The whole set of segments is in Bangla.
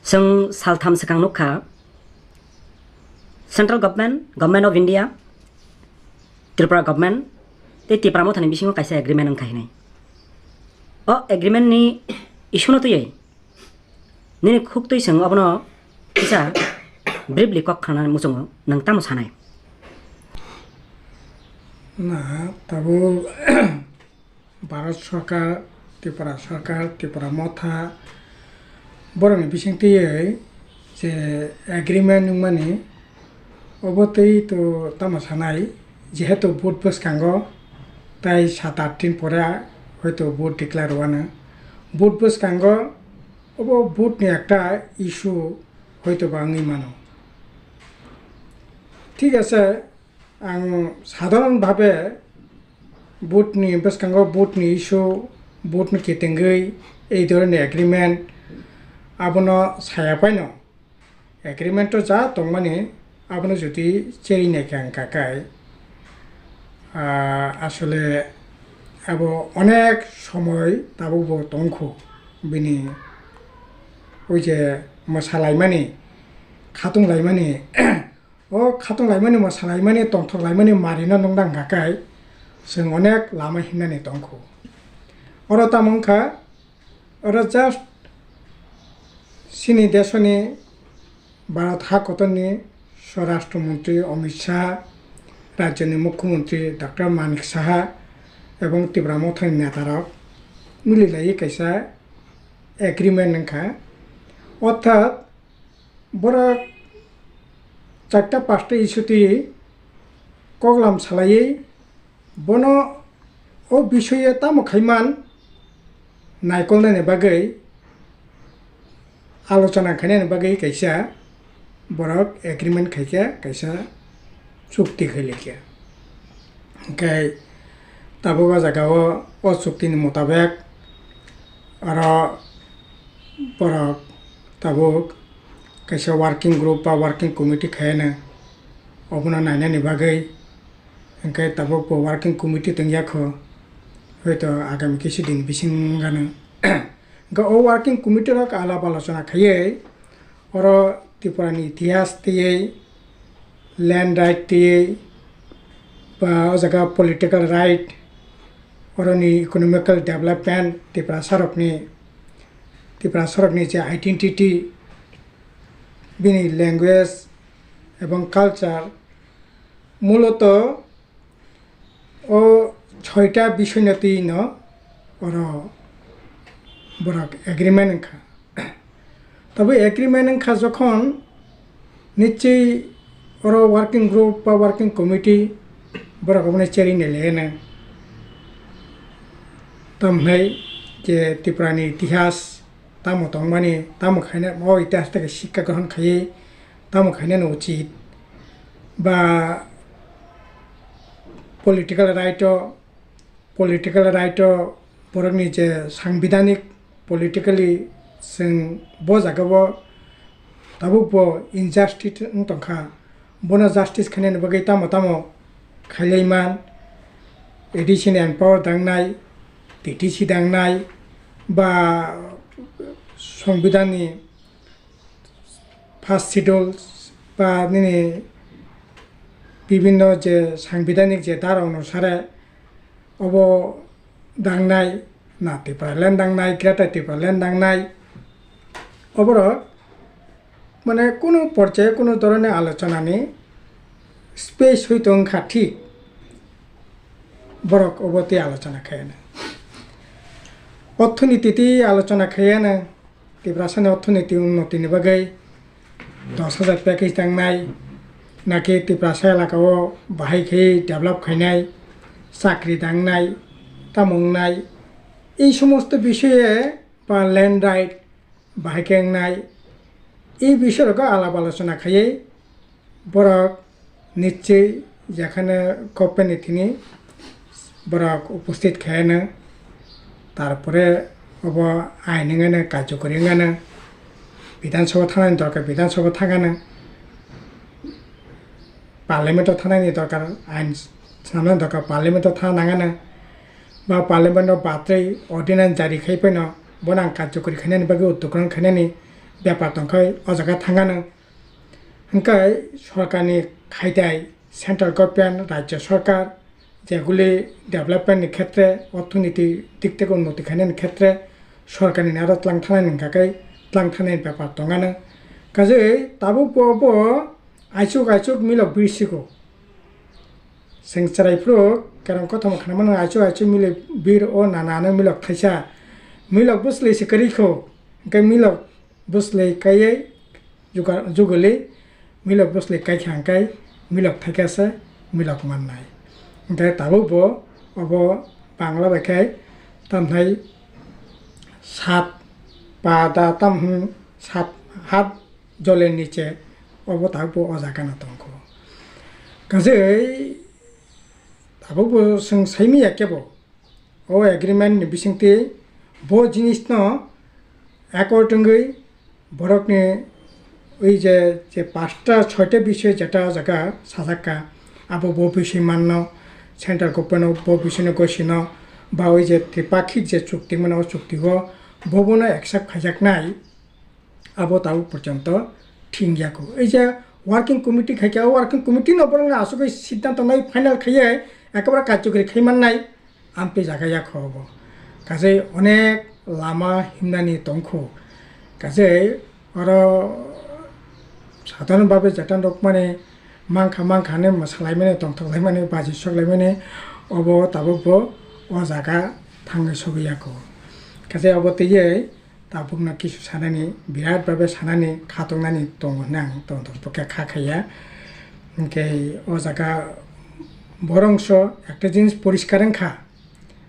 जों सालथाम सिगां नुखा central government of India Tripura government ते त्रिपुरा मथानि बिसिङाव कायसे एग्रीमेंट ओंखायनाय अ एग्रीमेंट नि इशुनो तयै नि खुक तै जों अबनो किसा ब्रिफलि कक खानानै मुजङो नोंता मोसानाय ना तबो भारत सरकार त्रिपुरा मथा बरनि बिसिंतयै जे एग्रीमेंट माने अबतै तो तामसानाय जेहेतु भोट बसकांगो ताई 7-8 दिन परे হয়তো ভোট ডিক্লেয়ার হওয়ানো ভোট বসকাंगो अब भोट नि একটা ইস্যু হয়তো বা আমি মানো ঠিক আছে आं সাধারণ ভাবে ভোট नि বসকাंगो ভোট नि ইস্যু ভোট नि কেতেঙ্গै এই ধরনের এগ্রিমেন্ট আবনো সায়াপাইনো এগ্রিমেন্ট তো যা তংমানি আবনো যদি চেরি নাইকাং কাকাই আসলে अब अनेक समय ताबो तंखो बिनि ओइ जे मोसालायमानि खातुंलायमानि ओ खातुंलायमानि मोसालायमानि तंथगलायमानि मारिना नंदां गाकाय जों अनेक लामा हिननानै तंखो अर तामंखा अर जास्ट सिनि देशनि भारत हाकतनि स्वराष्ट्र मंत्री अमित शाह राज्यनि मुख्यमंत्री डॉक्टर मानिक साहा এবং त्रिपुरा मथानि नेतारक मिलिलायै कैसा एग्रीमेंट नंखा अर्थात बरा 4-5 इस्युति कगलाम सालायै बनो ओ विषय तामो खैमान नायकलनायनि बागै आलोचना खायनायनि बागै कैसा बरक एग्रीमेंट कैसा चुक्ति खैलेखिया ओंखाय ताबो जगाव ओ चुक्ति मुताबिक और बरक ताबो कैसे वर्किंग ग्रुप बा वर्किंग कमिटी खायनो अबनो नायनायनि बागै ओंखाय ताबो वर्किंग कमिटी तंयाखो हयतो आगामी किसु दिन बिसिंगानो ओ वर्किंग कमिटी रक आलाप आलोचना खायै और त्रिपुरानि इतिहास तयै लैंड राइट तयै बा ओ जगह पॉलिटिकल राइट और इकोनॉमिकल डेवलपमेंट त्रिपुरा सरकनि जे आइडेंटिटी बिनि लैंग्वेज एवं कल्चर मूलत ओ 6टा विषय नती न और बरक एग्रीमेंट खा तब एग्रीमेंट खा जखन निश्चय और वर्किंग ग्रुप बा वर्किंग कमिटी बरक अपने चेरी नेलेना तमहै जे त्रिपुरानि इतिहास तामो तंगमानि तामो खायना ओ इतिहास तक शिक्षा ग्रहण खायै तामो खायना उचित बा पॉलिटिकल राइट बरकनि जे संविधानिक पॉलिटिकली जों ब जागाबो ताबो ब इनजास्टिस तंखा बनो जस्टिस खायनायनि बागै तामो खायलायमान एडिशन एंड पावर दांनाय टीटीसी दांनाय बा संविधाननि फार्स्ट शिड्यूल बा विभिन्न जे सांविधानिक जे धारा अनुसारे अब दांनाय ना त्रिपुरा लैंड दांनाय ग्रेटर त्रिपुरा लैंड दांनाय अबर माने कोनो पर्याये कोनो धरনের आलोचनानि स्पेस हयतो ओंखा ठीक बरक अबते आलोचना खायना अर्थनीति आलोचना खायाना त्रिपुरानि अर्थनीति उन्नतिनि बागै 10,000 पैकेज दांनाय नाकि त्रिपुरा एलाकाओ बाहायखै डेभलप खायनाय चाकरी दांनाय तामंनाय এই সমস্ত বিষয়ে বা ল্যান্ড রাইট বাহাইকেंनाय এই বিষয়ক আলাপ আলোচনা খাयै বরক নিশ্চয় যেখানে গভর্নমেন্টনি বরক উপস্থিত খায়না তারপরে अब आइनङानो कार्यकरिङानो विधानसभा थानायनि दरकार विधानसभा थागानो पार्लियामेन्टआव थानायनि दरकार आइन सामलायनो दरकार पार्लियामेन्टआव थानाङानो बा पार्लियामेन्टआव बात्रै अर्डिनेन्स जारि खायफैनो बनां कार्यकरि खायनायनि बागै उद्दग्रहण खायनायनि ব্যাপার দंखाय ও জায়গা थांगानो हंखाय सरकारनि खायदाय सेंट्रल गभर्नमेंट राज्य सरकार যেগুলি डेभेलपमेंटनि क्षेत्रे अर्थनीति दिक থেকে उन्नति खालामनायनि क्षेत्रे सरकारनि आरो tlangथानायनि थाखाय tlangथानायनि ব্যাপার दंगानो काजै दाबो बबो आइसुक मिलक बिरसिगौ जों चरायफ्रो कारण कथम खालामनो आइसुक मिलक बिर ओ नानानो मिलक थाइसा मिलक बुसलै सिकरिखौ ओंखाय मिलक बुसलै कायै जुगलै मिलक बुसलै कायखांखाय मिलक थाइखासो मिलक माननाय ओमफ्राय दाबो अब बांला बायखाय तामहाय 7 बा दा ताम 7 हात जलेर निचे अब दाबो अजागाना दंखौ गाजै दाबो जों साइमि एकेबो ओ एग्रीमेंट नि बिसिंथि बो जिनिसनो एकर्डिंगै बरकनि ওই যে 5টা 6টা বিষয় যেটা জায়গা সাজাকা আবো বো বিষয় মান্য সেন্ট্রাল গভর্নমেন্ট বো বিষয় গছিন বা ওই যে ত্রিপাক্ষিক যে চুক্তি মানে ও চুক্তিগো ববনো একসাক খাইজাক নাই আবো তাও পর্যন্ত ঠিংয়াকো এই যে working committee খাইকা working committee Nabarang আসুক সিদ্ধান্ত নাই ফাইনাল খাইয়ে একেবারে কার্যকরী খাইমান নাই আমপে জায়গায়া খাওয়াব কাজে অনেক লামা হিমনানি দंखौ কাজে আরো সাধারণভাবে যেটা লোক মানে মাংখানে সালাইমানে তংথগलायमाने बाजि सकलायमाने अब ताबो ओ जागा थांनो सगैयाखौ काजे अब तैयै ताबुकनो किसु सानानि बिराद भाबे सानानि खातंनानि दङ ना तंथगबके खाखाया ओंखाय ओ जागा बरंस একটা জিনিস পরিষ্কার খা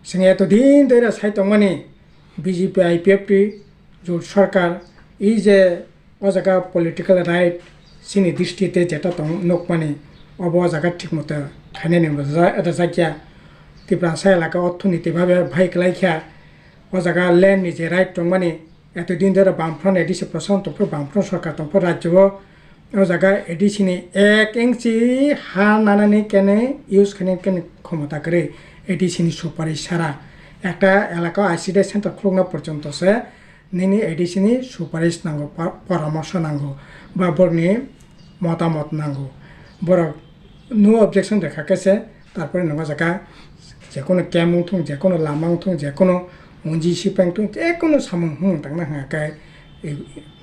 जों এতদিন ধরে সাইতংমানি বিজেপি আইপিএফটি জোট সরকার এই যে ও জায়গা পলিটিক্যাল রাইট চিনি দৃষ্টিতে যেটা দं নকমানি अब জায়গা ঠিক মতো খাইনাय এটা জায়গা ত্রিপুরা এলাকা অর্থনীতিভাবে ভাইকলাইখা ও জায়গা ল্যান্ডনি যে রাইট দं মানে এতদিন ধরে বামফ্রন্ট এডিসি প্রশাসন দंफोर বামফ্রন্ট সরকার दंफोर রাজ্য ও জায়গা এডিসিনি 1 ইঞ্চি হা নানানি কেনে ইউজ কেনে ক্ষমতা করে এডিসিনি সুপারিশ ছাড়া একটা এলাকা আইসিডি সেন্টার খুলনা পর্যন্ত সে নিনি এডিসিনি সুপারিশ নাঙ্গো পরামর্শ নাঙ্গো বা বরনি মতামত নাঙ্গো বড় নো অবজেকশন দেখাকেছে তারপরে নঙ্গা জায়গা যে কোনো ক্যামুং থুং যে কোনো লামাং থুং যে কোনো মঞ্জি সিপাং থুং যে কোনো সামুং হুং তাংনা হাঁকায়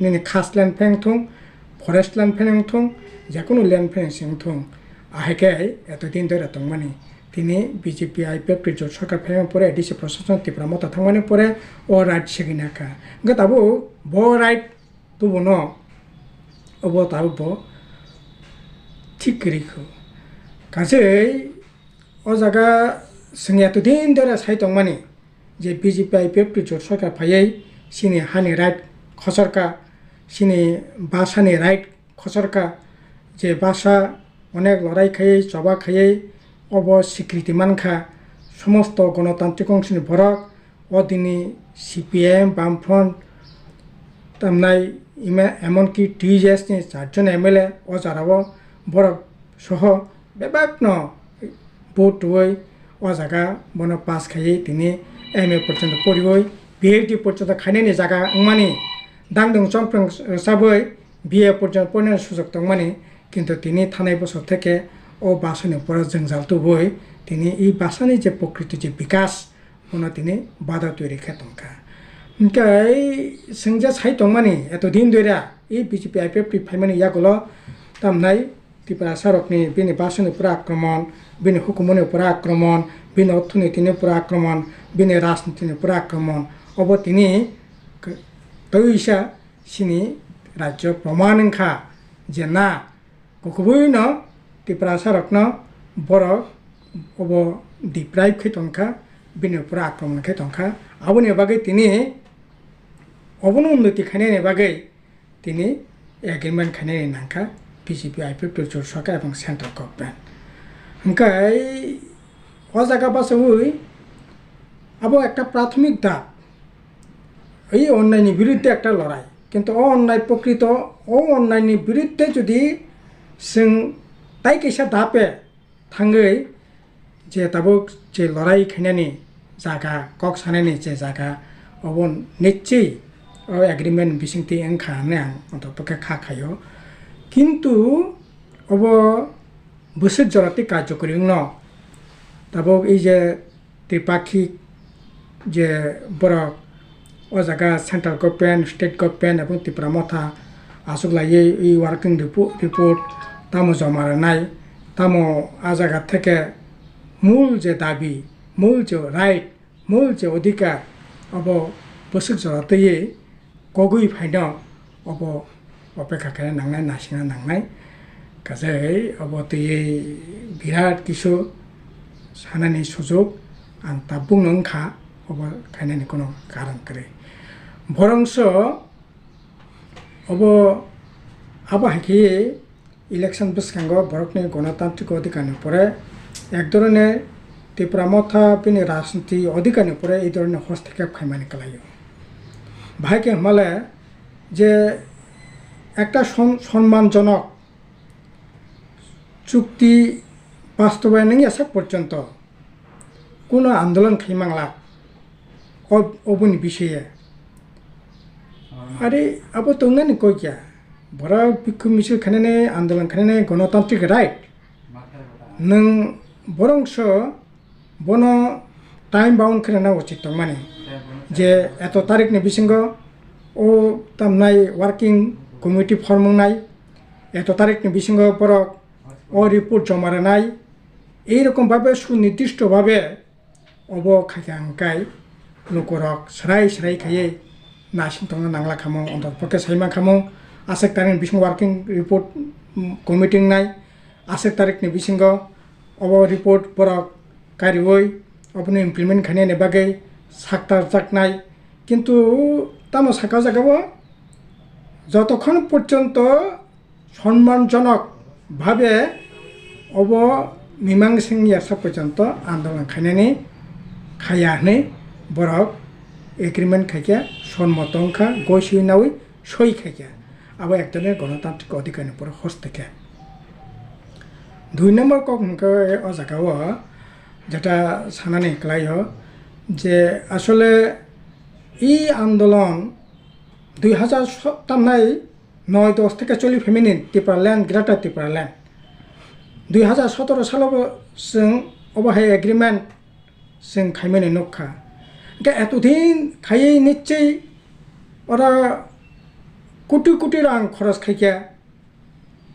নিনি খাস ল্যান্ড ফেং থুং ফরেস্ট ল্যান্ড ফেং থুং যে কোনো ল্যান্ড ফেং সিং থুং আহেকায় এতদিন ধরে দंमानि তিনি বিজেপি আইপিএফ জোট সরকার ফেরার পরে এডিসি প্রশাসন ত্রিপুরা মতো থামানোর পরে ও রাইট সেগিনাকা ওকে তাবো ব রাইট তুবো ন অব তাবো ঠিক করিখো কাজে ও জায়গা जों এতদিন ধরে সাইতংমানি যে বিজেপি আইপিএফ জোট সরকার ফাইयै সিনি হানি রাইট খসরকা সিনি ভাষানি রাইট খসরকা যে ভাষা অনেক লড়াই খাইयै জবা খাইयै अब स्वीकृति मानखा समस्त गणतांत्रिक अंशनि बरक अदिनी सीपीएम बामफ्रंट तामनाय एमनकि टीजेएसनि 4 जन एमएलए अजाराव बरक सह बेबाग्न भोटुयै अजागा बन पास खायै तिनि एमए पर्यन्त पढियै बिएडि पर्यन्त खायनायनि जागा माने दांदों चंफ्रं साबै बिए पर्यन्त पढनायनि सुजुग दंमाने किन्तु तिनि थानाय बছর থেকে ও বাসনের উপর জঞ্জালটো বই তিনি এই বাসানি যে প্রকৃতি যে বিকাশ কোনো তিনি বাধা তৈরি খেতংকা ओमफ्राय जों जे साइतंमानि एतदिन धरे এই বিজেপি আইপিএফ ফাইমানি ইয়াগুলো তামনাই ত্রিপুরা সরকনি বিনি বাসনের উপর আক্রমণ বিনি হুকুমনের উপর আক্রমণ বিনি অর্থনীতির উপর আক্রমণ বিনি রাজনীতির উপর আক্রমণ অব তিনি তৈসা সিনি রাজ্য প্রমাণখা যে না কখবইন ত্রিপুরা সরকন বড় অব ডিপ্রাইভ খেতংখা বিনি উপর আক্রমণ খেতংখা আবনি বাগে তিনি অবন উন্নতি খাইনাयनि বাগে তিনি এগ্রিমেন্ট খাইনাयनि নাঙ্কা বিজেপি আইপিএফ জোট সরকার এবং সেন্ট্রাল গভর্নমেন্ট ओमफ्राय ও জায়গা বাসই আবো একটা প্রাথমিক ধাপ এই অন্যায়নি বিরুদ্ধে একটা লড়াই কিন্তু ও অন্যায় প্রকৃত ও অন্যায়নি বিরুদ্ধে যদি जों তাই কেসা ধাপে থাঙ্গै যে তাবো যে লড়াই খাইনাयनि জায়গা কক সানাयनि যে জায়গা অবন নিশ্চয়ই এগ্রিমেন্ট বিসিংতি এংখানে আং অন্তপক্ষে খাখাयो কিন্তু অব বছর জরাতে কার্যকরী ন তাবক এই যে ত্রিপাক্ষিক যে বড় ও জায়গা সেন্ট্রাল গভর্নমেন্ট স্টেট গভর্নমেন্ট এবং ত্রিপুরা মথা আসুক লাইয়ে এই ওয়ার্কিং রিপোর্ট তামো জমা নাই তামো আ জায়গা থেকে মূল যে দাবি মূল যে রাইট মূল যে অধিকার অব বছর জরাতে কগুই ফাইন অব অপেক্ষা করে নাংনাই নাসিনা নাংনাই কাজে অব তুই বিরাট কিছু সানানি সুযোগ আं tabukno wngkha obo khainani kono karon kwrwi borongso obo abo haikhe election বসকাঙ্গো বরকনি গণতান্ত্রিক অধিকারনি পরে এক ধরনের ত্রিপুরা মথা পিনি রাজনীতি অধিকারনি পরে এই ধরনের হস্তক্ষেপ খাইমানি কালাইও ভাইকে হমালে যে একটা সম্মানজনক চুক্তি বাস্তবায়ন আসা পর্যন্ত কোনো আন্দোলন খাইমাংলা অবনি বিষয়ে আরে আবো তোংনানি কই কিয়া বড় বিক্ষোভ মিছিল খানে আন্দোলন খানে গণতান্ত্রিক রাইট নং বরংস বন টাইম বাউন্ড খানা উচিত মানে যে এত তারিখনি বিসঙ্গ ও তামনাই ওয়ার্কিং কমিটি ফর্মনাই এত তারিখনি বিসঙ্গ বরক ও রিপোর্ট জমা নাই এইরকমভাবে সুনির্দিষ্টভাবে অব খাইকে আংকাই নকরক সারাই সারাই খাইয়ে নাসিং তংনা নাংলা খামো অন্তপক্ষে সাইমা খামো 8 তারিখ বিসঙ্গ ওয়ার্কিং রিপোর্ট কমিটি নাই 8 তারিখনি বিসঙ্গ of report Borok কারিওই Aboni implement খাইনে নেবাগে সাক্তার জাকনাই কিন্তু তামো সাকা জাগাবো যতক্ষণ পর্যন্ত সম্মানজনকভাবে অব মীমাংসিং আসা পর্যন্ত আন্দোলন খাইনানি খাইয়ানে বরক এগ্রিমেন্ট খাইয়া সম্মত অংখা গইসি নাওই সই খাইয়া আবার একজনের গণতান্ত্রিক অধিকারের উপর হস্তক্ষেপ 2 নম্বর কখনকে ও জায়গাও যেটা সানানি ক্লাইহ যে আসলে এই আন্দোলন 2000 তামনাই 9-10 থেকে চলি ফেমিনি Tripura land greater Tripura land 2017 সালাव जों अबहाय एग्रीमेंट जों खाइमानि नखा एतदिन खाइयै निश्चय ओरा कोटी कोटी रां खरच खाइया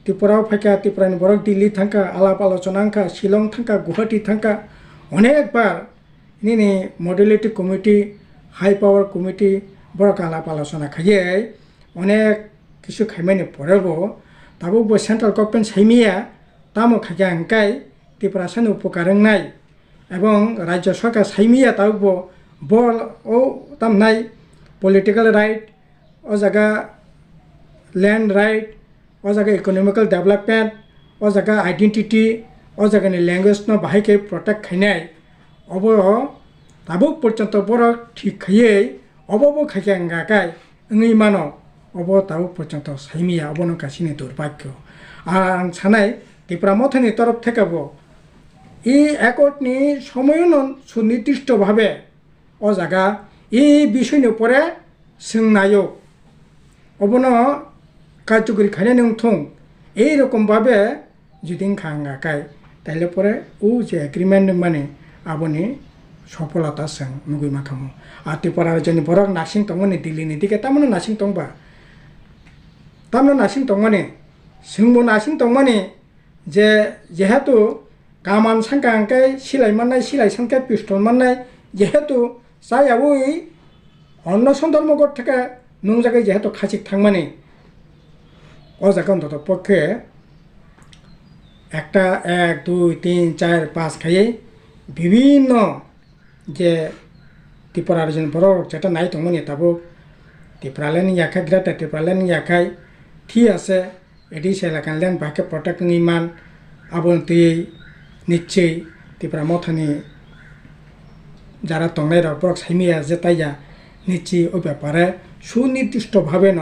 त्रिपुराव फाइका त्रिपुरानि बरक दिल्ली थांका आलाप आलोचना आंखा शिलं थांका गुवाहाटी थांका अनेक बार निनि मडेलिटी कमिटी हाई पावर कमिटी बरक आलाप आलोचना खाइयै अनेक किसु खाइमानि परेबो दाबो सेंट्रल गभर्नमेंट साइमिया तामो खाइया आंकाय त्रिपुरा सान उपकार नाय এবং রাজ্য সরকার সাইমিয়া তাও বল ও তাম নাই পলিটিক্যাল রাইট ও জায়গা ল্যান্ড রাইট ও জায়গা ইকোনমিক্যাল ডেভেলপমেন্ট ও জায়গা আইডেন্টিটি ও জায়গানি ল্যাঙ্গুয়েজ ন বাহাইকে প্রটেক্ট খাইনাই অব তাবো পর্যন্ত বড় ঠিক খাইয়ে অববো খাইকে গাকাই ওই মানো অব তাবো পর্যন্ত সাইমিয়া অবন কাছিনি দুর্ভাগ্য আর আं সানাই ত্রিপুরা মথানি তরফ থেকেবো এই একটনি সময়ন সুনির্দিষ্টভাবে ও জায়গা এই বিষয়नि উপরে सोंनायो অবন কার্যকরী খাইনে নংথং এইরকমভাবে যদি খাঙ্গাকাই তাইলে পরে ও যে এগ্রিমেন্ট মানে আবনি সফলতা जों नुगै माखामो আর ত্রিপুরা রাজ্যनि বরক নাসিং তংমনি দিল্লিनि দিকে তামनो নাসিং তংবা তামनो নাসিং তংমানে जोंबो नासिं तंमाने जे जेहेतु कामान सांका अंके सिलाई माननाय सिलाई सांके पिस्टल माननाय जेहेतु जायावै अन्न सन्दर्भगत থেকে নুং জায়গায় যেহেতু খাচিক থাকমানে ও জায়গা অন্তত পক্ষে একটা 1 2 3 4 5 খাইয়ে বিভিন্ন যে ত্রিপুরা রাজ্যের বড় যেটা নাই তংমানে তাবো ত্রিপুরালেন ইয়াখা গ্রেটার ত্রিপুরালেন ইয়াখাই ঠিক আছে এটি সেলাকান লেন বাকে প্রটেক্ট নিমান আবন্তি নিশ্চয়ই ত্রিপুরা মথানি যারা তংনাই রক সাইমিয়া যেতাইয়া নিশ্চয়ই ওই ব্যাপারে সুনির্দিষ্টভাবে ন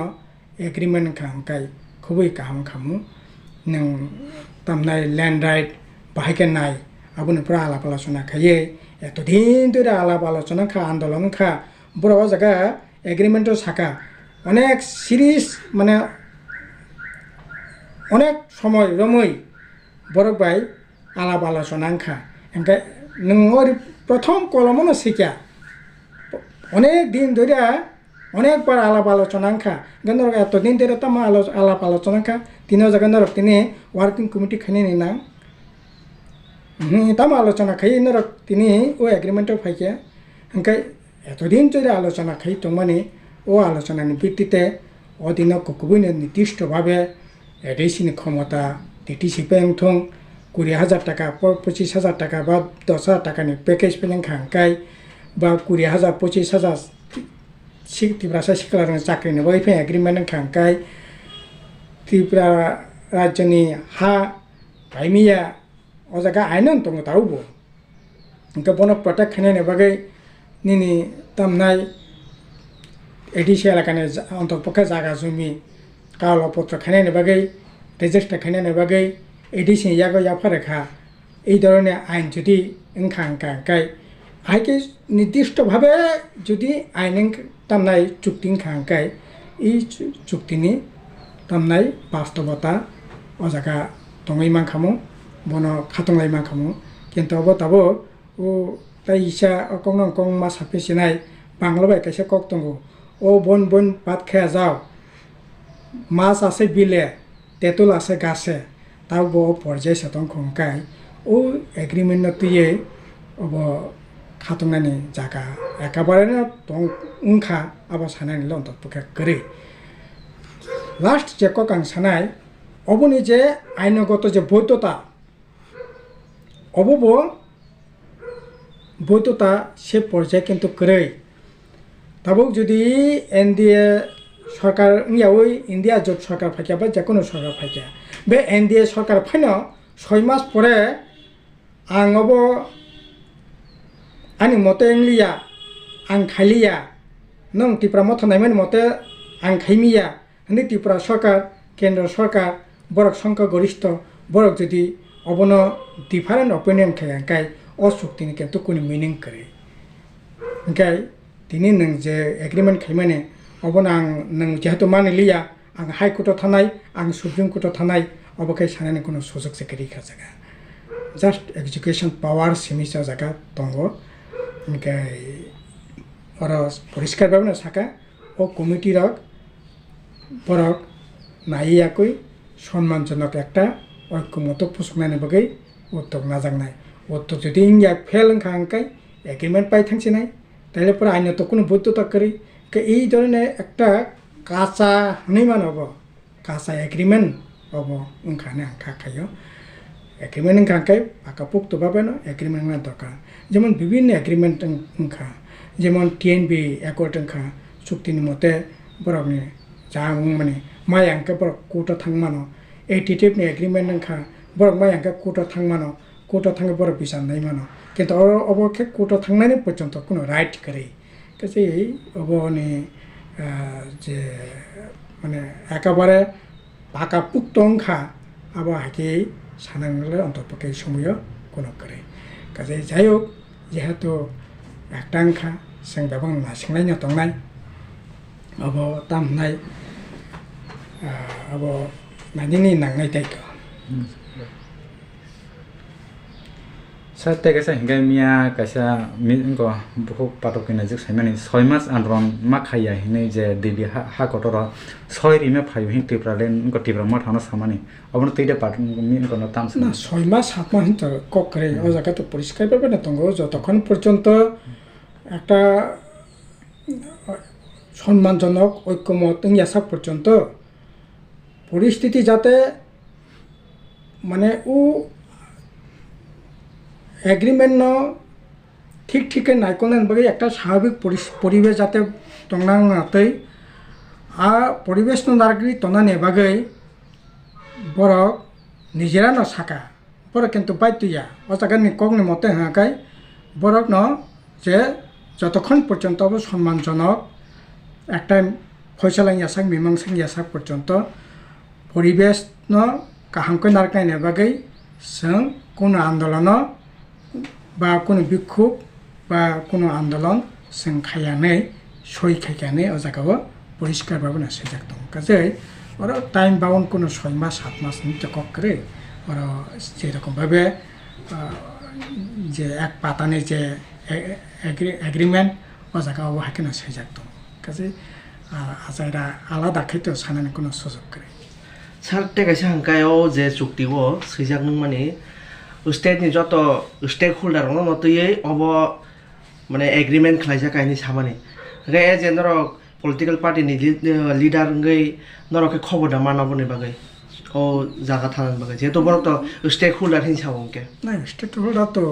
এগ্রিমেন্ট খাঙ্কাই খুবই কাহাম খামু নং তামনাই ল্যান্ড রাইট বাহাইকে নাই আবনি পুরা আলাপ আলোচনা খাইয়ে এতদিন ধরে আলাপ আলোচনা খা আন্দোলন খা বড় জায়গা এগ্রিমেন্টও সাকা অনেক সিরিজ মানে অনেক সময় রমই বরক বাই আলাপ আলোচনা আংখা ओमफ्राय नों प्रथम कलमनो शिक्षा अनेक दिन धरे अनेकबार आलाप आलोचना आंखा गंदर एत दिन धरे तम आलाप आलोचना आंखा तीन जगह तिने वर्किंग कमिटी खाने ना तम आलोचना खाई नरक तिने वो एग्रीमेंट फाइके ओंखाय एत दिन धरे आलोचना खाई तो माने वो आलोचना भित्तिते अधीन कुकुबैनो निर्दिष्ट भावे एडिसिनि क्षमता टिटिसि पेंथं 20,000 টাকা 25,000 টাকা বা 10,000 টাকাनि पेकेज पेलें खांकाय बा 20,000 25,000 त्रिपुरा सिक्लार चाकरिनि बैफे एग्रीमेंट खांकाय त्रिपुरा राज्यनि हा भाइमिया अजागा आइनन दङ दाउबो ओंखाय बन प्रटेक्ट खानायनि बागै निनि तामनाय एडिसि एलाकानि अन्तर्पक्ष जागा जमी कागजपत्र खानायनि बागै रेजिस्टार खानायनि बागै एडिसि यागो याफारेखा এই ধরনের আইন যদি খাঙ্কায় আইকে নির্দিষ্টভাবে যদি আইন তামনাই চুক্তি খাঙ্কায় এই চুক্তিনি তামনাই বাস্তবতা অজাগা দঙই মানখামো বন খাতংলাই মানখামো কিন্তু অবতাবো ও তাই ইসা অকং মা সাফেसिनाय বাংলাবাই কাইসা কক দङ ও বন বন পাত খায়া যাও মাছ আছে বিলে তেতুল আছে গাছে তাও পর্যায় সাতং খংকাই ও এগ্রিমেন্ট তুয়ে अब खातंनानि जागा एकेबारे दं उनखा अब सानानि लन्तपके करे लास्ट जे ककां सानाय अबनि जे आइनगत जे बैधता अबबो बैधता से पर्याय किन्तु करे तब जुदि एनडीए सरकार इंडिया जट सरकार फाइका बा जेकुनु सरकार फाइका बे एनडीए सरकार फाइनो 6 मास परे आं अब आंनि मते इंलिया आं खालिया नों त्रिपुरा मथनायमोन मते आं खाइमिया हनै त्रिपुरा सरकार केंद्र सरकार बरक संख्या गरिष्ठ बरक जुदि अबनो डिफारेंट ओपिनियन खायखाय अ सुक्तिनि किन्तु कुनि मिनिं करे ओंखाय दिनै नों जे एग्रीमेंट खाइमाने अबनो आं नों जेहेतु मानिलिया आं हाई कोर्टआव थानाय आं सुप्रीम कोर्टआव थानाय अबखाय सानानि कुनु सुजुग सेकेरि खाजागा जास्ट एजुकेशन पावर सिमिसा जागा दङ ओंखाय और परिष्कार भावे साखा ओ कमिटी रक बरक नायियाकै सम्मानजनक एकटा ऐक्यमत फसंनायनि बागै उद्योग नाजांनाय उद्योग जुदि इंडिया फेल खांकाय एग्रीमेंट पाइ थांसिनाय ताइले पर आइनो तो कोनो बद्धता करी के এই ধরনের একটা কাঁচা নিমান হবো কাঁচা এগ্রিমেন্ট হবো ওখানে খাখাইও एग्रीमेंट खांकाय पाकापोक्त भावे एग्रीमेंट दरकार जेमन विभिन्न एग्रीमेंट खा जेमन टीएनबी एकॉर्ड खा चुक्तिनि मते बरकनि जा माने माय अंके बरक कोर्ट थांमानो एटीटिवनि एग्रीमेंट खा बरक माय अंके कोर्ट थांमानो कोर्ट थांगे बरक बिसान नाय मानो किन्तु अबके कोर्ट थांनायनि पर्यन्त कोनो राइट करे काजे अबनि जे माने एकेबारे पाकापोक्त खा अब हाके सानांगले अंतर्पके समय कोनो करे काजे जायक जेहेतु एकटांखा जों बेबां नासिंनायनो दंनाय अब तामनाय अब नानिनि नांनाय दायित्व साते कैसा हिंगा मिया कैसा मिंगो बहुत पाटोकिना जक साइमानि 6 मास आन्दोलन मा खाया हिनै जे दिल्ली हा कटर 6 रिमे फायु हि टिप्रालेन को टिप्रा मा थानो सामानि अबन तैदे पाट मिंगो न तामस ना 6 मास 7 मास हिंत ककरे ओ जागा तो परिष्कार भाবে ना दंगो যতক্ষণ পর্যন্ত একটা সম্মানজনক ঐক্যমত ইয়াসা পর্যন্ত পরিস্থিতি যাতে মানে ও एग्रीमेंट न ठीक ठीक नायकलनायनि बागै एक स्वाभाविक परिवेश जाते दंनाङातै आ परिवेश न नागरिक तनानि बागै बरक निजेरा न साखा बरक किन्तु बाध्यया अजागानि कगनि मते हाकाय बरक न जे যতক্ষণ পর্যন্ত সম্মানজনক একটা ফয়সালা ইয়াসাক মীমাংসা ইয়াসাক পর্যন্ত পরিবেশ ন কাহামকৈ नारनायनि बागै जों কোনো आन्दोलन बा कोनो बिक्षोभ बा कोनो आन्दोलन जों खायानै सय खायखानै अ जागायाव পরিষ্কারভাবে না সেজাক দं কাজে ওরা টাইম বাউন্ড কোনো 6 মাস 7 মাস নিতে কক করে ওরা যেরকমভাবে যে এক পাতানে যে এগ্রিমেন্ট ও জায়গায় ওহাকে না সেজাক দं কাজে আজাইরা আলাদা খেতেও সানানি কোনো সুযোগ করে সার টেকাইছে হাঙ্কাयाव যে চুক্তিও সৈজাক নং মানে স্টেटनि যত স্টেক হোল্ডাर ন নতयै অব মানে এগ্রিমেন্ট খাইজাক আইনি সামানি রে যে নরক পলিটিক্যাল পার্টিनि লিডার ngै নরকে খবর দা মানাবনি বাগै ও জায়গা থানার বাগै যেহেতু বড় তো স্টেক হোল্ডার হিসাবকে না স্টেক হোল্ডার তো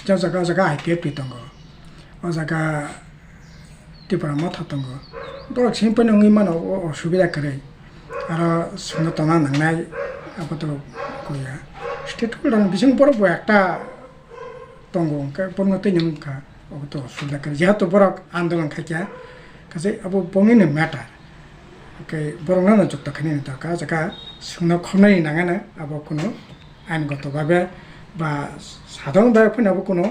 যা জায়গা আইপিএফ দं ও জায়গা ত্রিপুরা মথা দं বড় সিম্পল নङै মানাव असुबिदा करे आरो सोंनो तना नांनाय आबाद गया स्टेट होल्डार बिसिं बरफ একটা दं बरनो तैनोंखा आबाद असुबिदा करे जेहेतु बरक आन्दोलन खायखा काजे आबो बंगिनो मैटार ओके बरनो जुक्त खानि दरकार जाका सोंनो खनाय नाङाना आबो कोनो आइनगतभाবে বা সাধারণভাবে ফোনাবো কোনো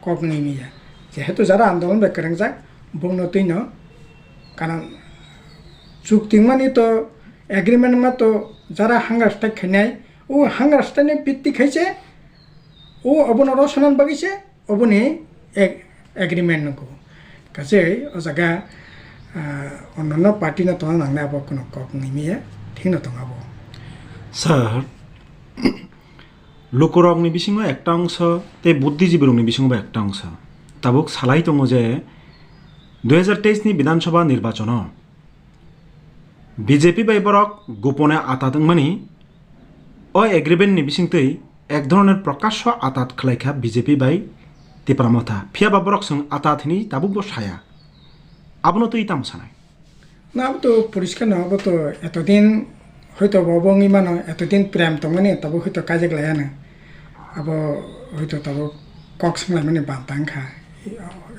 কগনি নিয়া যেহেতু যারা আন্দোলন বেকরেন যা বংনো তৈনো কারণ চুক্তি মানে তো এগ্রিমেন্ট মা তো যারা হাঙ্গার স্ট্রাইক খাইনাই ও হাঙ্গার স্ট্রাইকনি ভিত্তি খাইছে ও অবন রসনান বাগিছে অবনি এগ্রিমেন্ট নগো কাছে ও জায়গা অন্যান্য পার্টি না তো নাংনা আবো কোনো কক নিমিয়ে ঠিক না তোমাবো স্যার লোকরগনি বিসিংহ একটা অংশ তে বুদ্ধিজীবীরগনি বিসিংহ একটা অংশ তাবুক সালাই দङ যে 2023 नि বিধানসভা নির্বাচন বিজেপি বাইবরক গোপনে আতাদং মানি ও এগ্রিমেন্ট নি বিসিংতৈ এক ধরনের প্রকাশ্য আতাত খালাইখা BJP by Tipra Motha Fiya বাবরক song আতাথনি তাবুক সায়া আপনো তো ইতাম সানাই না তো পরিষ্কার না হবো তো এতদিন হয়তো ববঙ্গি মানো এতদিন প্রেম তো মানে তাবো হয়তো কাজে লায়া না আবো হয়তো তাবো কক সংলাই মানে বান্তাংখা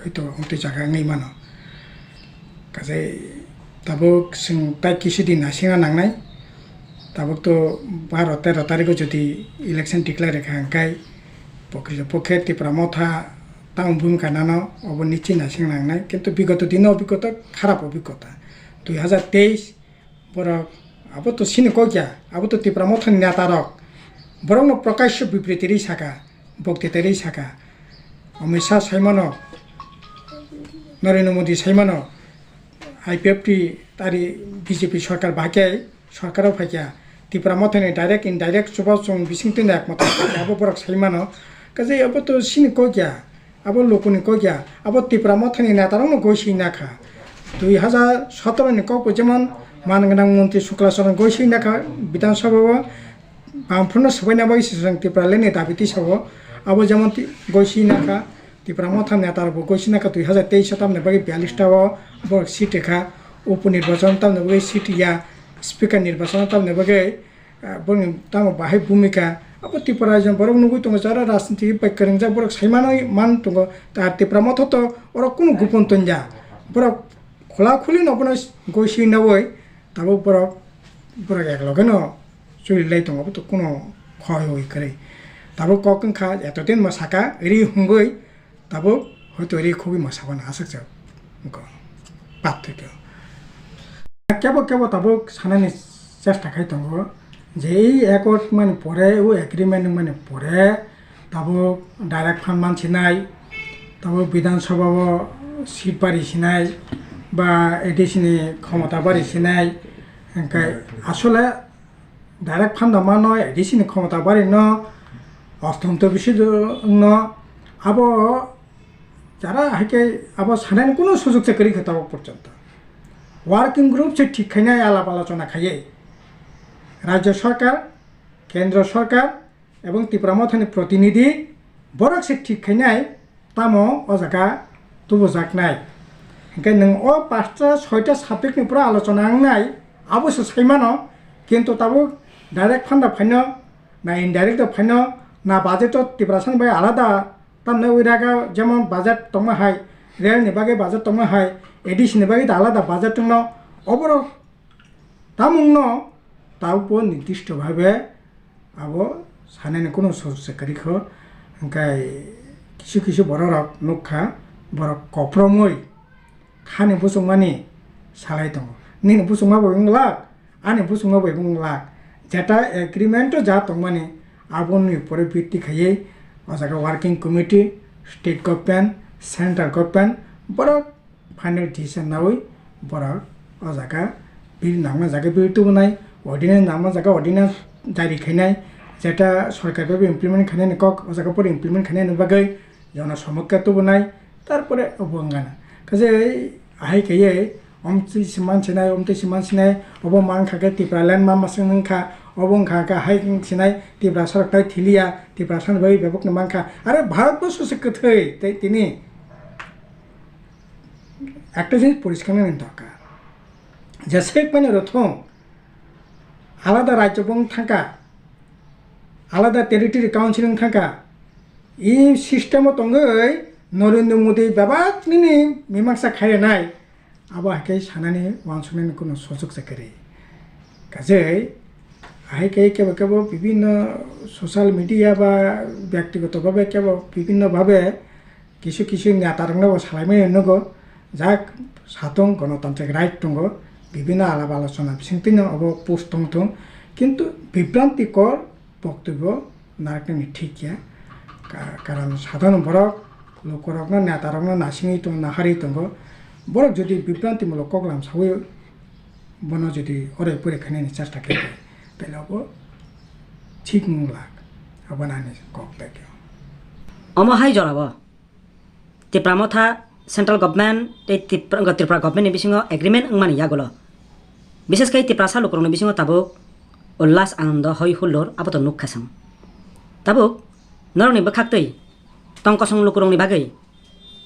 হয়তো অতি জায়গা নেই মানো কাজে তাবুক जों दा কিছুদিন নাসিঙা নাंनाय তাবুক তো 12-13 তারিখে যদি ইলেকশন ডিক্লেয়ার খাঙ্কাই পক্ষে ত্রিপুরা মথা তাও ভূমিকা নানো অব নিচে নাসিং নাंनाय কিন্তু বিগত দিনে অভিজ্ঞতা খারাপ অভিজ্ঞতা 2023 বড় আবো তো সিনে কইয়া আবো তো ত্রিপুরা মথা নেতারক বরং প্রকাশ্য বিবৃতিরই শাখা বক্তৃতারই শাখা অমিত শাহ সাইমানো নরেন্দ্র মোদী সাইমানো আইপিএফটি তারি বিজেপি সরকার বাকিয়াই সরকারও ফাইকিয়া ত্রিপুরা মথনে ডাইরেক্ট ইনডাইরেক্ট সবাই সং বিসিংতিন একমত আবো বরক সাইমানো কাজে আবো তো সিনে কইয়া আবো লোকনি কইয়া আবো ত্রিপুরা মথনি নেতারং গইসি নাখা 2017 नि कप जेमन मानगोनां मन्त्रि शुक्लाचरण गइसि नाखा विधानसभायाव बामफ्रोमनो सबायना बायसि जों त्रिपुरालेनि दाबिति साव आबो जेमन गइसि नाखा ত্রিপুরা মথা নেতারবো গইসি নাকা 2023 তামনে বাকি 42টাও বড় সিট রেখা উপনির্বাচন তামনে বাকি সিট ইয়া স্পিকার নির্বাচন তামনে বাকি বনি তাম বাহাই ভূমিকা আবো ত্রিপুরা জন বড় নুগুই তো যারা রাজনীতি বাইকরেন যা বড় সাইমানই মান তো তার ত্রিপুরা মথা তো ওরা কোনো গোপন তঞ্জা বড় খোলা খুলি নবন গইসি নবই তাবো বড় একলগে ন চলিলাই দङ তো কোনো ক্ষয় হই করে তাবো ককন খা এতদিন মাসাকা রি হুঙ্গই তাবো হয়তো রি খুবই মাসাবান আসক যা পার্থক্য কেবল তাবো সানানি চেষ্টা খাই দङ যে এই একট মানে পরে ও এগ্রিমেন্ট মানে পরে তাবো ডাইরেক্ট ফান্ড মানছি নাই তাবো বিধানসভাও সিট বাড়িছি নাই বা এডিসিনি ক্ষমতা বাড়িছি নাই এনকাই আসলে ডাইরেক্ট ফান্ড मा नय एडिसनि क्षमता बारे न अष्टम तो विषय न अब যারা হাইকে আবার সানানি কোনো সুযোগ চাকরি খেতাব পর্যন্ত ওয়ার্কিং গ্রুপ সে ঠিক খাইনাই আলাপ আলোচনা খাইয়ে রাজ্য সরকার কেন্দ্র সরকার এবং ত্রিপুরা মথনি প্রতিনিধি বরক সে ঠিক খাইনাই তামো অজাগা তুবো যাক নাই ओंखाय नों 5टा 6टा साबजेक्टनिफ्राय आलोचना नांनाय अबश्य साइमानो किन्तु ताबो डाइरेक्ट फान्डा फाइनो ना इनडाइरेक्ट फाइनो ना बाजेट टिप्रासन बाय आलादा तामने उइरागा जेमन बाजेट तंग हाय रेलनि बागे बाजेट तंग हाय एडिसनि बागे आलादा बाजेट तंग अबर तामुंनो तावपो निर्दिष्टभावे आबो सानानि कोनो सरकारिखौ ओंखाय किछु बरक नुखा बरक कफ्रमै खानि बसंमानि salai dong nini busungma bo ingla ani busungma bo ingla jeta agreement to ja tongmani aboni pore ভিত্তি খাইয়ে ojaga working committee state government central government borok final decision nawi borok ojaga bil nangma jaga bil tu bunai ordinance nangma jaga ordinance jari khainai jeta সরকার ভাবে ইমপ্লিমেন্ট খানে কক ওজাga পরে ইমপ্লিমেন্ট খানে নবাগৈ জনা সমক্কা তো বনাই তারপরে অবঙ্গানা কাজে আহাই খাইয়ে অমতি সিমান সিনাই অব মান খাকে ত্রিপুরাল্যান্ড মা মাসং নংখা অবং খাকা হাই সিনাই ত্রিপুরা সরকার থিলিয়া ত্রিপুরা সান ভাই ব্যাপক নামাংখা আরে ভারতবর্ষ সে কথই তাই তিনি একটা জিনিস পরিষ্কার নেন দরকার যে শেখ মানে রথম আলাদা রাজ্য বং থাকা আলাদা টেরিটরি কাউন্সিলিং থাকা এই সিস্টেমও তঙ্গই নরেন্দ্র মোদী ব্যাপারনি মীমাংসা খাইয়ে নাই আবার হাইকাই সানানি ওয়ানসনের কোনো সুযোগ চাকরি কাজে হাইকাই কেবল কেবল বিভিন্ন সোশ্যাল মিডিয়া বা ব্যক্তিগতভাবে কেবল বিভিন্নভাবে কিছু কিছু নেতারঙ্গ সালাইমাই নগো যাক সাতং গণতান্ত্রিক রাইট দङ বিভিন্ন আলাপ আলোচনা বিসংতিন অব পোস্ট দङ কিন্তু বিভ্রান্তিকর বক্তব্য নারকনি ঠিক গিয়া কারণ সাধারণ বরক লোকরকনা নেতারকনা নাসিঙै দङ নাহারি দङ বরক যদি বিভ্রান্তিমূলক কগলাম সাউই বন যদি অরাই পরে খাইনি চেষ্টা খাইবে তাহলে অব ঠিক মুলাক আবানানি কক থাকে অমহাই জরাব Tripura Motha central government Tripura government বিসিঙ এগ্রিমেন্ট মানি ইয়াগলো বিশেষ করে ত্রিপুরা সালুকরং বিসিঙ তাবুক উল্লাস আনন্দ হই হুল্লোর আবত নুখাসাং তাবুক নরনি বখাক্তৈ তংকসং লুকুরংনি বাগৈ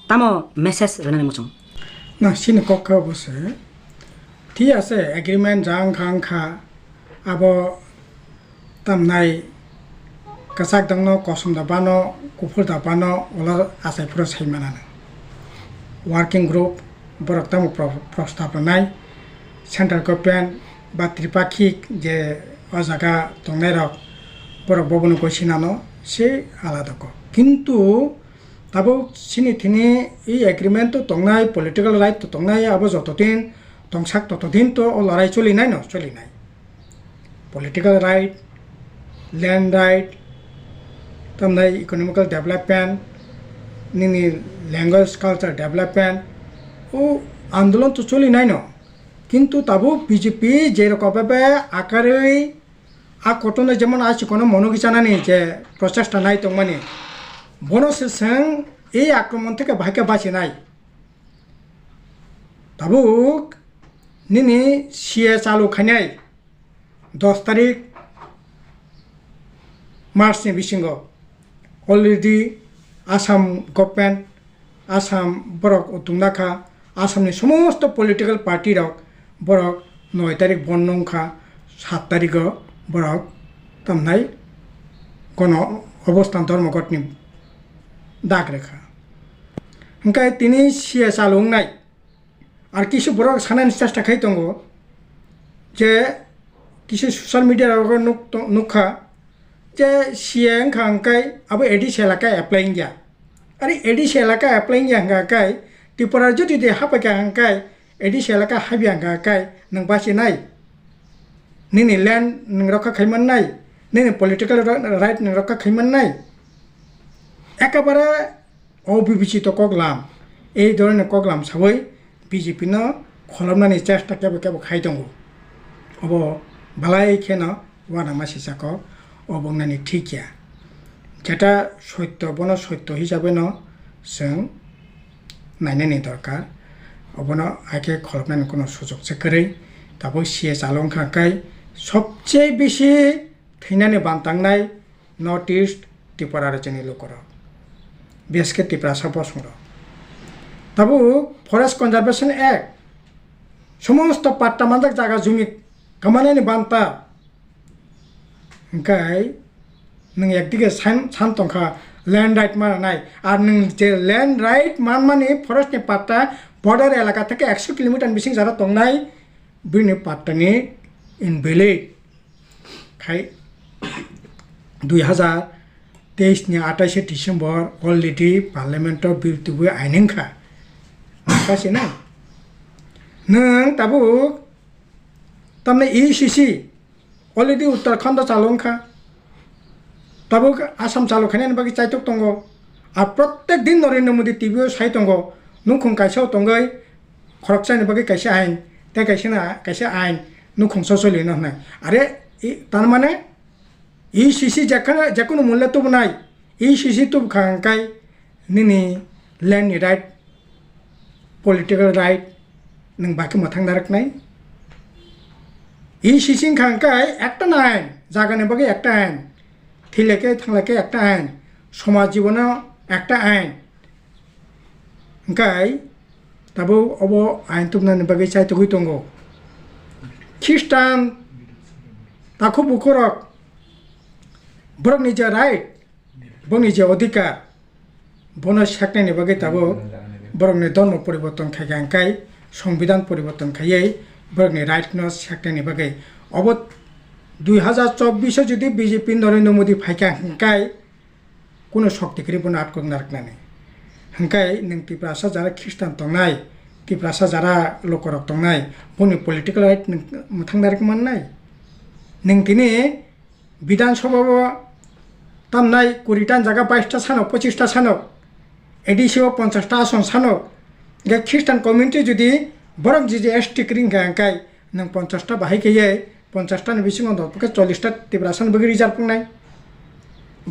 তামো মেসেজ রেনানি মুচং না সিনি কক্কা বসে ঠিক আছে এগ্রিমেন্ট জাং খাং খা আবো তামনাই কাসাক দংনো কসম দাবানো কুফুর দাবানো ওলা আসাইফুর সাইমানানো ওয়ার্কিং গ্রুপ বরক তামো প্রস্তাবনাই সেন্ট্রাল গভর্নমেন্ট বা ত্রিপাক্ষিক যে অজাগা দংনাই রক বরক ববন কইছিনানো সে আলাদা কিন্তু তাবো সিনি থিনি এই এগ্রিমেন্ট তো দংনাই পলিটিক্যাল রাইট তো দংনাই আবো যতদিন দংসাক ততদিন তো ও লড়াই চলি নাই চলি নাই পলিটিক্যাল রাইট ল্যান্ড রাইট তামনাই ইকোনমিক্যাল ডেভেলপমেন্ট নিনি ল্যাঙ্গুয়েজ কালচার ডেভেলপমেন্ট ও আন্দোলন তো চলি নাই কিন্তু তাবো বিজেপি যেরকমভাবে আকারে কটনে যেমন আছে কোনো মনোগিচানানি যে প্রচেষ্টা নাই তো মানে বনসেসং এই আক্রমণ থেকে ভাইকে বাঁচে নাই তাবুক নিনি সিএ চালু খাইনাই 10 তারিখ মার্চনি বিসিঙ্গ অলরেডি আসাম গভর্নমেন্ট আসাম বরক উতুংনাখা আসামনি সমস্ত পলিটিক্যাল পার্টি রক বরক 9 তারিখ বন্নংখা 7 তারিখ বরক তামনাই গণ অবস্থান ধর্মঘটনি ডাক রেখা ওंखाय তিনি সিএ চালু নাই আর কিছু বড় সানানি চেষ্টা খাই দङ যে কিছু সোশ্যাল মিডিয়া নুখা যে সিএ ওंखाय আবো এডিসি এলাকা অ্যাপ্লাইং গিয়া আরে এডিসি এলাকা অ্যাপ্লাইং গিয়া ওंखाय ত্রিপুরা যদি দে হাপাকা ওंखाय এডিসি এলাকা হাবিয়া ওंखाय নং বাসি নাই নিনি ল্যান্ড নং রক্ষা খাইমান নাই নিনি পলিটিক্যাল রাইট নং রক্ষা খাইমান নাই একেবারে অবিবেচিত কগলাম এই ধরনের কগলাম সবাই বিজেপি ন খলমনানি চেষ্টা কেবল কেবল খাই দङ অব বালাই খেন ওয়ানা মাসি চাক অবংনানি ঠিকিয়া যেটা সত্য বন সত্য হিসাবে ন जों নাইনানি দরকার অবন আগে খলমনানি কোনো সুযোগ চাকরি তাবো সিএ চালং খাকাই সবচেয়ে বেশি থৈনানি বান্তাংনাই নর্থ ইস্ট ত্রিপুরা রাজ্যনি লোকর বিশেষকে ত্রিপুরা সর্বসংর তাবো ফরেস্ট কনজারভেশন অ্যাক্ট সমস্ত পাট্টা মান্দাক জায়গা জমি কামানানি বান্তা ওंखाय नों एकदिके सान तंखा ল্যান্ড রাইট মানাनाय আর नों যে ল্যান্ড রাইট মানমানি ফরেস্টনি পাট্টা বর্ডার এলাকা থেকে 100 কিলোমিটার বিসিং যারা তংনাই বিনি পাট্টানি ইনভ্যালিড খাই 2023 नि 28 डिसेम्बर अलरेडी पार्लियामेंट बिल तुबो आइनखा माखासे ना neng tabu tamne ECC already Uttarakhand chalongkha tabu Assam chalokhanen bagi chaitok tongo ar prottek din Narendra Modi TV sai tongo nungkhung kaisa tongai khorokchani bagi kaisa ain te kaisa ain nungkhung sosoli no na are tar mane ECC jakono mulle to nai ECC to khangkai nini land right political right nang baki mathang darak nai ECC khangkai ekta ain jagane bagi ekta ain thileke thangleke ekta ain সমাজ জীবনে একটা আইন গাই তাবো অব আইন তুমনানি বাকি চাইতে হই দङ খ্রিস্টান তাখো বুখরক বরকনি যে রাইট বনি যে অধিকার বন সাকনানি বাকি তাবো বরকনি ধর্ম পরিবর্তন খাইগাংকাই সংবিধান পরিবর্তন খাইয়ে বরকনি রাইট ন সাকনানি বাকি অব 2024 যদি বিজেপি নরেন্দ্র মোদী ফাইকাংকাই কোনো শক্তি করে বনে আটক নারকনানি হাঙ্কাই নং তিপ্রাসা যারা খ্রিস্টান তংনাই তিপ্রাসা যারা লোকরক তংনাই বনি পলিটিক্যাল রাইট মথাং নারক মাননাই নং তিনি বিধানসভা তামনাই 20টা জায়গা 22টা সানক 25টা সানক এডিসিও 50টা আসন সানক গে খ্রিস্টান কমিউনিটি যদি বরং যে এসটি ক্রিংকা হাঙ্কাই নং 50টা বাহাই গিয়ে 50টা বিসিং অন্তপক্ষে 40টা তিপ্রাসান বগি রিজার্ভ নাই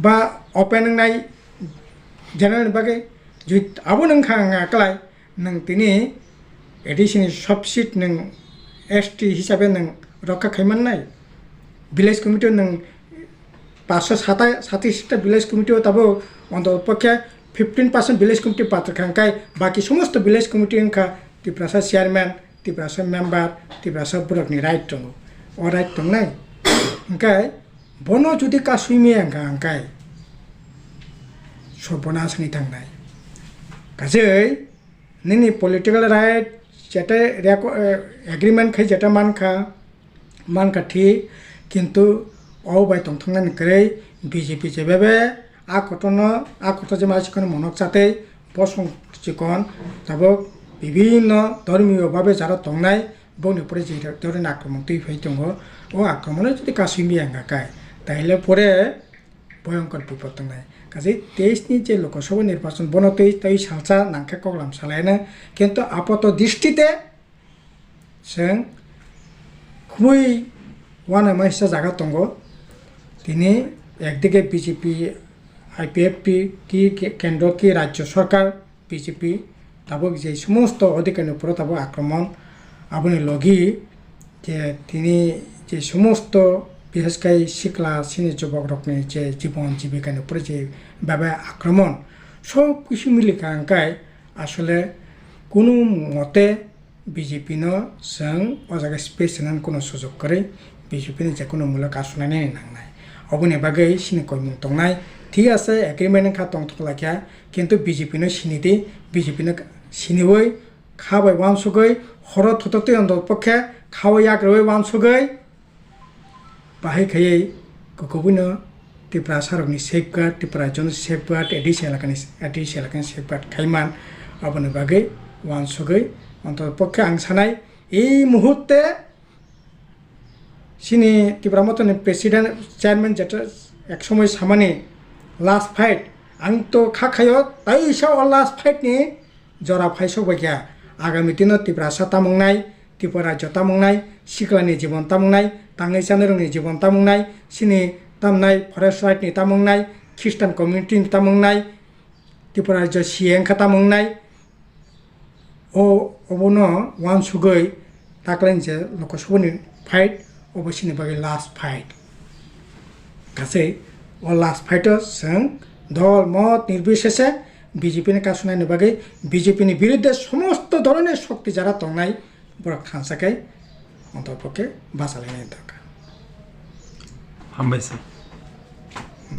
বা ওপেন নাই জেনারেল বাগে যদি আবো নং খাংকালাই নং তিনি এডিসিনি সব সিট নং এসটি হিসাবে নং রক্ষা খাইমান নাই ভিলেজ কমিটিও নং 527টা ভিলেজ কমিটিও তাবো অন্তপক্ষে 15% ভিলেজ কমিটি পাত্র খাংকাই বাকি সমস্ত ভিলেজ কমিটি খা Tiprasa chairman Tiprasa member Tiprasa বরকনি right দङ ও রাইট দङ নাই হাঙ্কাই বনো যদি কাসুইমি হাঙ্কাই সর্বনাশনি থাংনাই কাজেই ননি পলিটিক্যাল রাইট যেটা এগ্রিমেন্ট খাই যেটা মানখা ঠিক কিন্তু অবাই তংথাংনানি করে বিজেপি যেভাবে আকট যে মানসিখন মনক যাতে বসংচিকন তাবো বিভিন্ন ধর্মীয়ভাবে যারা তংনাই বনিপরে যে ধরনের আক্রমণ তুই ফাই দङ ও আক্রমণে যদি কাসুইমি হাঙ্কাই তাইলে পরে ভয়ঙ্কর বিপদ নাই কাজে 23 নি যে লোকসভা নির্বাচন বনো 23 সালসা নাংখা কগলাম সালায়না কিন্তু আপাত দৃষ্টিতে जों খুবই ওয়ানামাইসা জায়গা দङ তিনি একদিকে বিজেপি আইপিএফটি কি কেন্দ্র কি রাজ্য সরকার বিজেপি তাবো যে সমস্ত অধিকারের উপর তাবো আক্রমণ আপনি লগি যে তিনি যে সমস্ত বিশেষ করে শিক্ষা সিনি যুবক রকমের যে জীবন জীবিকার উপরে যেভাবে আক্রমণ সব কিছু মিলে কাঙ্কায় আসলে কোনো মতে বিজেপি जों ও জায়গায় স্পেস होनानै কোনো সুযোগ করে বিজেপিनि যে কোনো মূলক আসনাनै নাंनाय অবনি বাগै সিনি কইমুং দंनाय ঠিক আছে এগ্রিমেন্ট খা তংথক লাখিয়া কিন্তু বিজেপিनो সিনিদি বিজেপিनो সিনিবই খাবাই ওয়ানসুগৈ হর থততে অন্দর পক্ষে খাওয়াই আগ্রহই ওয়ানসুগৈ বাহাই খাইयै গগুবুনো ত্রিপুরা সারকনি সেফগার্ড ত্রিপুরা জন সেফগার্ড এডিসি এলাকানি সেফগার্ড খাইমান অবনি বাগै ওয়ানসুগৈ অন্তপক্ষে আং সানাই এই মুহূর্তে সিনি ত্রিপুরা মতন প্রেসিডেন্ট চেয়ারম্যান যেটা এক সময় সামানি লাস্ট ফাইট আং তো খাখায় তাই ইসা লাস্ট ফাইট নি জরা ফাইসো বাকিয়া আগামী দিনত ত্রিপুরা তামংনাই ত্রিপুরা রাজ্য তামংনাই সিকলানি জীবন তামংনাই তাंनाय जानो रोङै জীবন তামংनाय सिनि तामनाय फरेस्ट राइट नि तामंनाय ख्रिस्टान कमिउनिटी नि तामंनाय ত্রিপুরা রাজ্য সিএংखा तामंनाय ও অবনো ওয়ান সুগৈ তাকলেন যে লোকসভানি ফাইট অবশ্যই বাকি লাস্ট ফাইট গাছে ও লাস্ট ফাইটও जों দল মত নির্বিশেষে বিজেপিनि কাসুনাयनि বাকি বিজেপিनि বিরুদ্ধে সমস্ত ধরনের শক্তি যারা দंनाय বরক থানসাকাই অন্তপক্ষে বাঁচালাইनायनि দরকার হামবাইছে